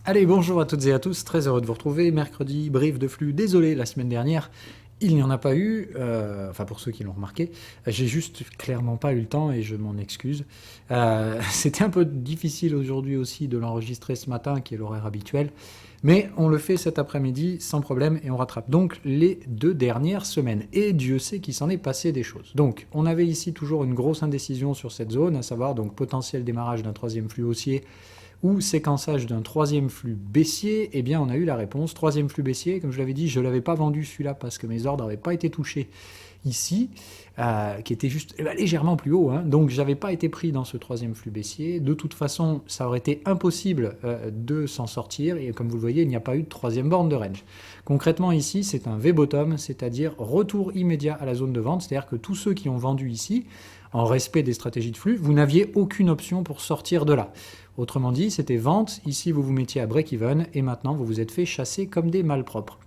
Allez, bonjour à toutes et à tous, très heureux de vous retrouver. Mercredi, brief de flux. Désolé, la semaine dernière, il n'y en a pas eu. Enfin, pour ceux qui l'ont remarqué, j'ai juste clairement pas eu le temps et je m'en excuse. C'était un peu difficile aujourd'hui aussi de l'enregistrer ce matin, qui est l'horaire habituel. Mais on le fait cet après-midi sans problème et on rattrape donc les 2 dernières semaines. Et Dieu sait qu'il s'en est passé des choses. Donc, on avait ici toujours une grosse indécision sur cette zone, à savoir donc potentiel démarrage d'un troisième flux haussier ou séquençage d'un troisième flux baissier, eh bien on a eu la réponse. Troisième flux baissier, comme je l'avais dit, je ne l'avais pas vendu celui-là parce que mes ordres n'avaient pas été touchés ici, qui était juste légèrement plus haut. Hein. Donc j'avais pas été pris dans ce troisième flux baissier. De toute façon, ça aurait été impossible de s'en sortir. Et comme vous le voyez, il n'y a pas eu de troisième borne de range. Concrètement ici, c'est un V-bottom, c'est-à-dire retour immédiat à la zone de vente. C'est-à-dire que tous ceux qui ont vendu ici, en respect des stratégies de flux, vous n'aviez aucune option pour sortir de là. Autrement dit, c'était vente, ici vous vous mettiez à break-even, et maintenant vous vous êtes fait chasser comme des malpropres.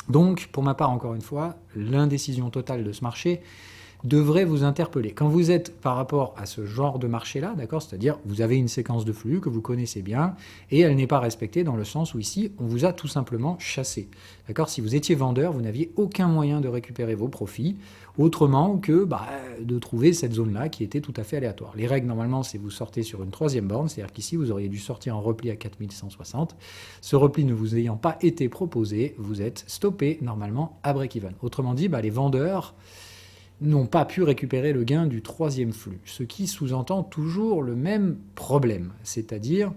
Donc, pour ma part, encore une fois, l'indécision totale de ce marché devrait vous interpeller. Quand vous êtes par rapport à ce genre de marché-là, d'accord, c'est-à-dire vous avez une séquence de flux que vous connaissez bien et elle n'est pas respectée dans le sens où ici on vous a tout simplement chassé. D'accord, si vous étiez vendeur, vous n'aviez aucun moyen de récupérer vos profits autrement que de trouver cette zone-là qui était tout à fait aléatoire. Les règles normalement, c'est vous sortez sur une troisième borne, c'est-à-dire qu'ici vous auriez dû sortir en repli à 4160. Ce repli ne vous ayant pas été proposé, vous êtes stoppé normalement à break-even. Autrement dit, les vendeurs n'ont pas pu récupérer le gain du troisième flux, ce qui sous-entend toujours le même problème, c'est-à-dire,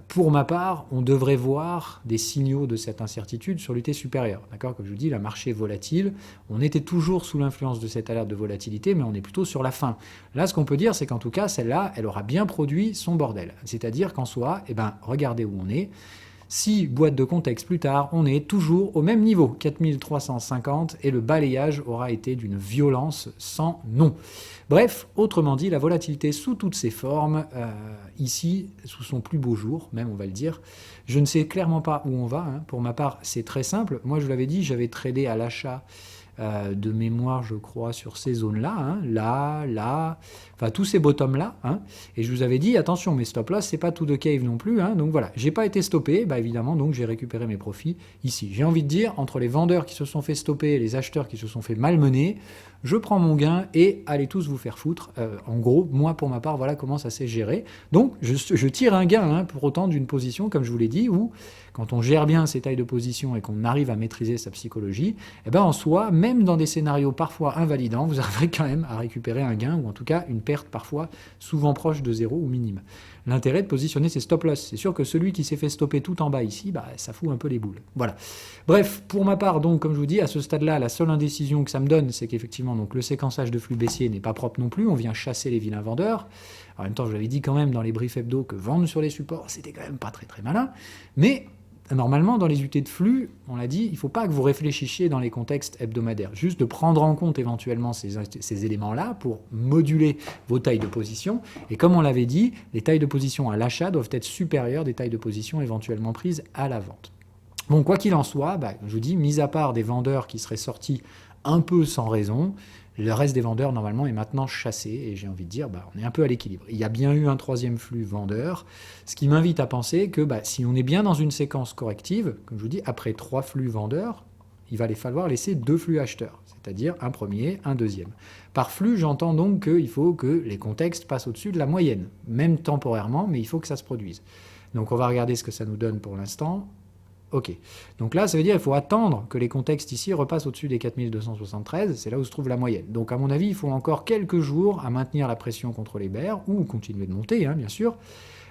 pour ma part, on devrait voir des signaux de cette incertitude sur l'unité supérieure. D'accord, comme je vous dis, le marché est volatile, on était toujours sous l'influence de cette alerte de volatilité, mais on est plutôt sur la fin. Là, ce qu'on peut dire, c'est qu'en tout cas, celle-là, elle aura bien produit son bordel. C'est-à-dire qu'en soi, regardez où on est. Si, boîte de contexte plus tard, on est toujours au même niveau, 4350, et le balayage aura été d'une violence sans nom. Bref, autrement dit, la volatilité sous toutes ses formes, ici, sous son plus beau jour, même on va le dire, je ne sais clairement pas où on va. Hein. Pour ma part, c'est très simple. Moi, je vous l'avais dit, j'avais tradé à l'achat de mémoire, je crois, sur ces zones-là, hein, là, enfin tous ces bottoms-là, hein, et je vous avais dit, attention, mes stop-loss, c'est pas tout de cave non plus, hein, donc voilà, j'ai pas été stoppé, évidemment, donc j'ai récupéré mes profits ici. J'ai envie de dire, entre les vendeurs qui se sont fait stopper et les acheteurs qui se sont fait malmener, je prends mon gain et allez tous vous faire foutre. En gros, moi, pour ma part, voilà comment ça s'est géré. Donc, je tire un gain, hein, pour autant d'une position, comme je vous l'ai dit, où quand on gère bien ses tailles de position et qu'on arrive à maîtriser sa psychologie, en soi, même dans des scénarios parfois invalidants, vous arriverez quand même à récupérer un gain, ou en tout cas une perte parfois souvent proche de zéro ou minime. L'intérêt de positionner ses stop-loss, c'est sûr que celui qui s'est fait stopper tout en bas ici, ça fout un peu les boules. Voilà. Bref, pour ma part, donc, comme je vous dis, à ce stade-là, la seule indécision que ça me donne, c'est qu'effectivement, donc, le séquençage de flux baissier n'est pas propre non plus. On vient chasser les vilains vendeurs. En même temps, je l'avais dit quand même dans les briefs hebdo que vendre sur les supports, c'était quand même pas très très malin. Mais normalement, dans les UT de flux, on l'a dit, il ne faut pas que vous réfléchissiez dans les contextes hebdomadaires. Juste de prendre en compte éventuellement ces éléments-là pour moduler vos tailles de position. Et comme on l'avait dit, les tailles de position à l'achat doivent être supérieures des tailles de position éventuellement prises à la vente. Bon, quoi qu'il en soit, je vous dis, mis à part des vendeurs qui seraient sortis un peu sans raison, le reste des vendeurs, normalement, est maintenant chassé. Et j'ai envie de dire, on est un peu à l'équilibre. Il y a bien eu un troisième flux vendeur, ce qui m'invite à penser que si on est bien dans une séquence corrective, comme je vous dis, après 3 flux vendeurs, il va falloir laisser 2 flux acheteurs, c'est-à-dire un premier, un deuxième. Par flux, j'entends donc qu'il faut que les contextes passent au-dessus de la moyenne, même temporairement, mais il faut que ça se produise. Donc on va regarder ce que ça nous donne pour l'instant. Ok. Donc là, ça veut dire qu'il faut attendre que les contextes ici repassent au-dessus des 4273. C'est là où se trouve la moyenne. Donc à mon avis, il faut encore quelques jours à maintenir la pression contre les bears, ou continuer de monter, hein, bien sûr,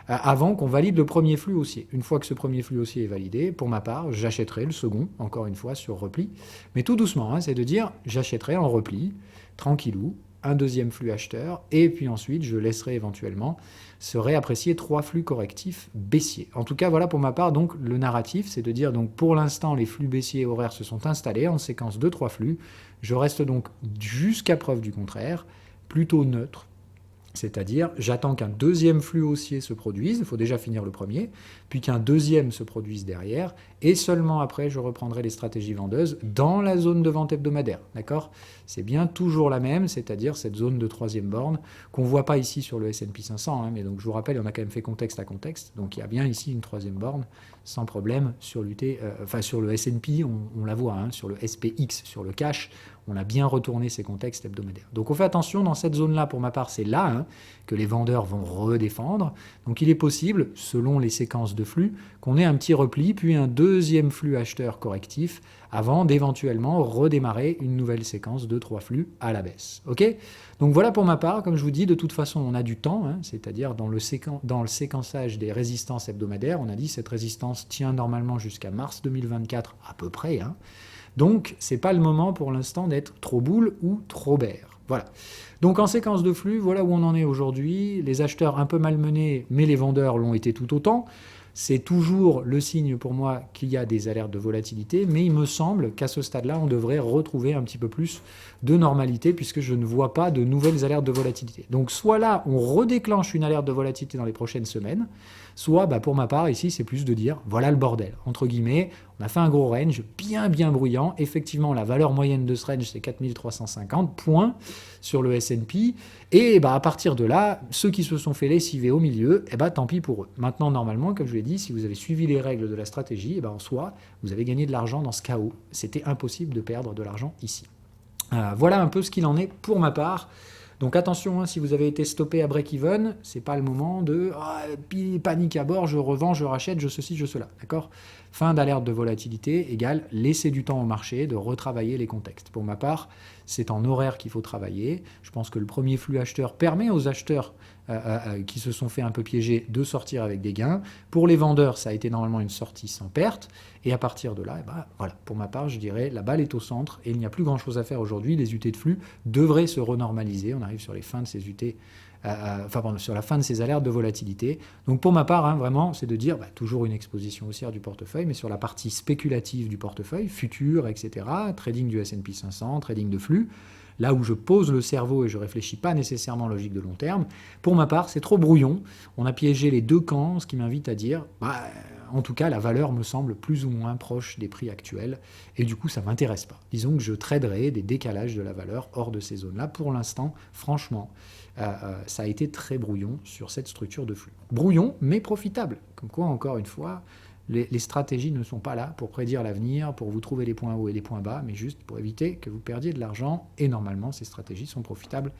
avant qu'on valide le premier flux haussier. Une fois que ce premier flux haussier est validé, pour ma part, j'achèterai le second, encore une fois, sur repli. Mais tout doucement, hein, c'est de dire, j'achèterai en repli, tranquillou, un deuxième flux acheteur, et puis ensuite, je laisserai éventuellement se réapprécier 3 flux correctifs baissiers. En tout cas, voilà pour ma part, donc, le narratif, c'est de dire, donc, pour l'instant, les flux baissiers horaires se sont installés en séquence de 3 flux. Je reste donc, jusqu'à preuve du contraire, plutôt neutre, C'est-à-dire, j'attends qu'un deuxième flux haussier se produise, il faut déjà finir le premier, puis qu'un deuxième se produise derrière, et seulement après, je reprendrai les stratégies vendeuses dans la zone de vente hebdomadaire. D'accord? C'est bien toujours la même, c'est-à-dire cette zone de troisième borne, qu'on ne voit pas ici sur le S&P 500, hein, mais donc je vous rappelle, on a quand même fait contexte à contexte, donc il y a bien ici une troisième borne, sans problème, sur sur le S&P, on la voit, hein, sur le SPX, sur le cash, on a bien retourné ces contextes hebdomadaires. Donc on fait attention, dans cette zone-là, pour ma part, c'est là hein, que les vendeurs vont redéfendre. Donc il est possible, selon les séquences de flux, qu'on ait un petit repli, puis un deuxième flux acheteur correctif, avant d'éventuellement redémarrer une nouvelle séquence de 3 flux à la baisse. Ok? Donc voilà pour ma part, comme je vous dis, de toute façon on a du temps, hein, c'est-à-dire dans le séquençage des résistances hebdomadaires, on a dit cette résistance tient normalement jusqu'à mars 2024 à peu près, hein. Donc, ce n'est pas le moment pour l'instant d'être trop boule ou trop bear. Voilà. Donc en séquence de flux, voilà où on en est aujourd'hui. Les acheteurs un peu malmenés, mais les vendeurs l'ont été tout autant. C'est toujours le signe pour moi qu'il y a des alertes de volatilité, mais il me semble qu'à ce stade-là, on devrait retrouver un petit peu plus de normalité, puisque je ne vois pas de nouvelles alertes de volatilité. Donc soit là, on redéclenche une alerte de volatilité dans les prochaines semaines, soit pour ma part, ici, c'est plus de dire, voilà le bordel, entre guillemets, on a fait un gros range, bien bruyant, effectivement, la valeur moyenne de ce range, c'est 4350 points sur le S&P, et à partir de là, ceux qui se sont fait lessiver au milieu, tant pis pour eux. Maintenant, normalement, comme je l'ai dit, si vous avez suivi les règles de la stratégie, en soi, vous avez gagné de l'argent dans ce chaos. C'était impossible de perdre de l'argent ici. Voilà un peu ce qu'il en est pour ma part. Donc attention, hein, si vous avez été stoppé à break-even, c'est pas le moment de panique à bord, je revends, je rachète, je ceci, je cela. D'accord? Fin d'alerte de volatilité égale laisser du temps au marché de retravailler les contextes. Pour ma part, c'est en horaire qu'il faut travailler. Je pense que le premier flux acheteur permet aux acheteurs qui se sont fait un peu piéger de sortir avec des gains. Pour les vendeurs, ça a été normalement une sortie sans perte. Et à partir de là, voilà, pour ma part, je dirais, la balle est au centre et il n'y a plus grand-chose à faire aujourd'hui. Les UT de flux devraient se renormaliser. On arrive sur les fins de ces UT, sur la fin de ces alertes de volatilité. Donc pour ma part, hein, vraiment, c'est de dire toujours une exposition haussière du portefeuille, mais sur la partie spéculative du portefeuille, futur, etc., trading du S&P 500, trading de flux, là où je pose le cerveau et je ne réfléchis pas nécessairement en logique de long terme, pour ma part, c'est trop brouillon. On a piégé les deux camps, ce qui m'invite à dire, en tout cas, la valeur me semble plus ou moins proche des prix actuels, et du coup, ça ne m'intéresse pas. Disons que je traderai des décalages de la valeur hors de ces zones-là. Pour l'instant, franchement, ça a été très brouillon sur cette structure de flux. Brouillon, mais profitable. Comme quoi, encore une fois, les stratégies ne sont pas là pour prédire l'avenir, pour vous trouver les points hauts et les points bas, mais juste pour éviter que vous perdiez de l'argent. Et normalement, ces stratégies sont profitables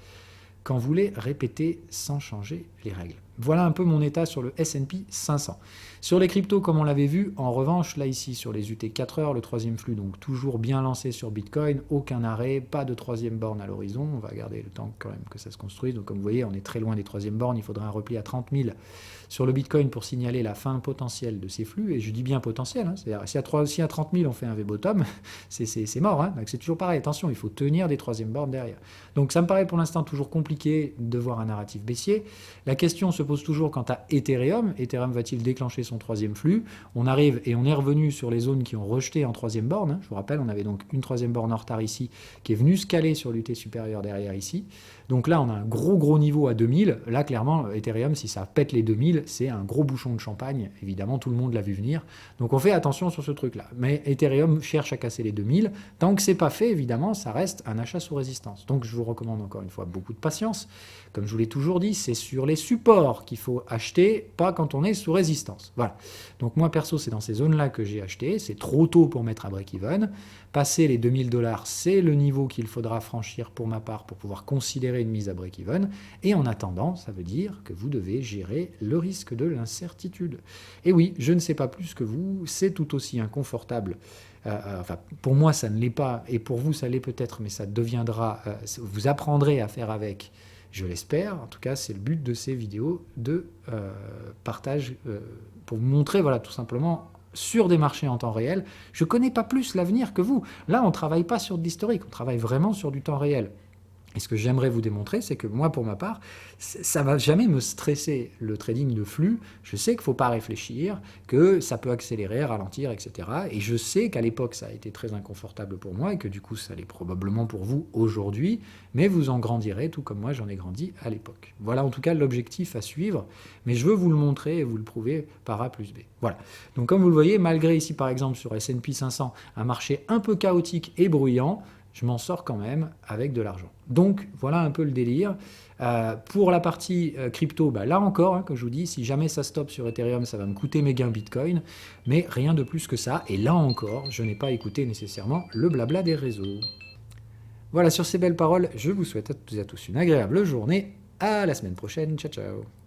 quand vous les répétez sans changer les règles. Voilà un peu mon état sur le S&P 500. Sur les cryptos, comme on l'avait vu, en revanche, là ici, sur les UT 4 heures, le troisième flux, donc toujours bien lancé sur Bitcoin, aucun arrêt, pas de troisième borne à l'horizon. On va garder le temps quand même que ça se construise. Donc comme vous voyez, on est très loin des troisièmes bornes. Il faudra un repli à 30 000 sur le Bitcoin pour signaler la fin potentielle de ces flux. Et je dis bien potentiel, hein, c'est-à-dire si à 30 000 on fait un V-bottom, c'est mort. Hein, donc c'est toujours pareil. Attention, il faut tenir des troisièmes bornes derrière. Donc ça me paraît pour l'instant toujours compliqué de voir un narratif baissier. La question se pose toujours quant à Ethereum. Ethereum va-t-il déclencher son troisième flux? On arrive et on est revenu sur les zones qui ont rejeté en troisième borne. Hein. Je vous rappelle, on avait donc une troisième borne en retard ici qui est venue se caler sur l'UT supérieur derrière ici. Donc là, on a un gros niveau à 2000. Là, clairement, Ethereum, si ça pète les 2000, c'est un gros bouchon de champagne. Évidemment, tout le monde l'a vu venir. Donc on fait attention sur ce truc-là. Mais Ethereum cherche à casser les 2000. Tant que c'est pas fait, évidemment, ça reste un achat sous résistance. Donc je vous recommande encore une fois beaucoup de patience. Comme je vous l'ai toujours dit, c'est sur les supports qu'il faut acheter, pas quand on est sous résistance. Voilà. Donc moi, perso, c'est dans ces zones-là que j'ai acheté. C'est trop tôt pour mettre à break-even. Passer les 2000 $, c'est le niveau qu'il faudra franchir pour ma part pour pouvoir considérer une mise à break-even. Et en attendant, ça veut dire que vous devez gérer le risque de l'incertitude. Et oui, je ne sais pas plus que vous, c'est tout aussi inconfortable. Pour moi, ça ne l'est pas, et pour vous, ça l'est peut-être, mais ça deviendra, vous apprendrez à faire avec, je l'espère. En tout cas, c'est le but de ces vidéos de partage, pour vous montrer, voilà, tout simplement, sur des marchés en temps réel. Je ne connais pas plus l'avenir que vous. Là, on ne travaille pas sur de l'historique, on travaille vraiment sur du temps réel. Et ce que j'aimerais vous démontrer, c'est que moi, pour ma part, ça va jamais me stresser le trading de flux. Je sais qu'il ne faut pas réfléchir, que ça peut accélérer, ralentir, etc. Et je sais qu'à l'époque, ça a été très inconfortable pour moi et que du coup, ça l'est probablement pour vous aujourd'hui. Mais vous en grandirez, tout comme moi, j'en ai grandi à l'époque. Voilà en tout cas l'objectif à suivre. Mais je veux vous le montrer et vous le prouver par A plus B. Voilà. Donc comme vous le voyez, malgré ici, par exemple, sur S&P 500, un marché un peu chaotique et bruyant, je m'en sors quand même avec de l'argent. Donc voilà un peu le délire. Pour la partie crypto, bah, là encore, hein, comme je vous dis, si jamais ça stoppe sur Ethereum, ça va me coûter mes gains Bitcoin, mais rien de plus que ça. Et là encore, je n'ai pas écouté nécessairement le blabla des réseaux. Voilà, sur ces belles paroles, je vous souhaite à toutes et à tous une agréable journée. À la semaine prochaine. Ciao, ciao.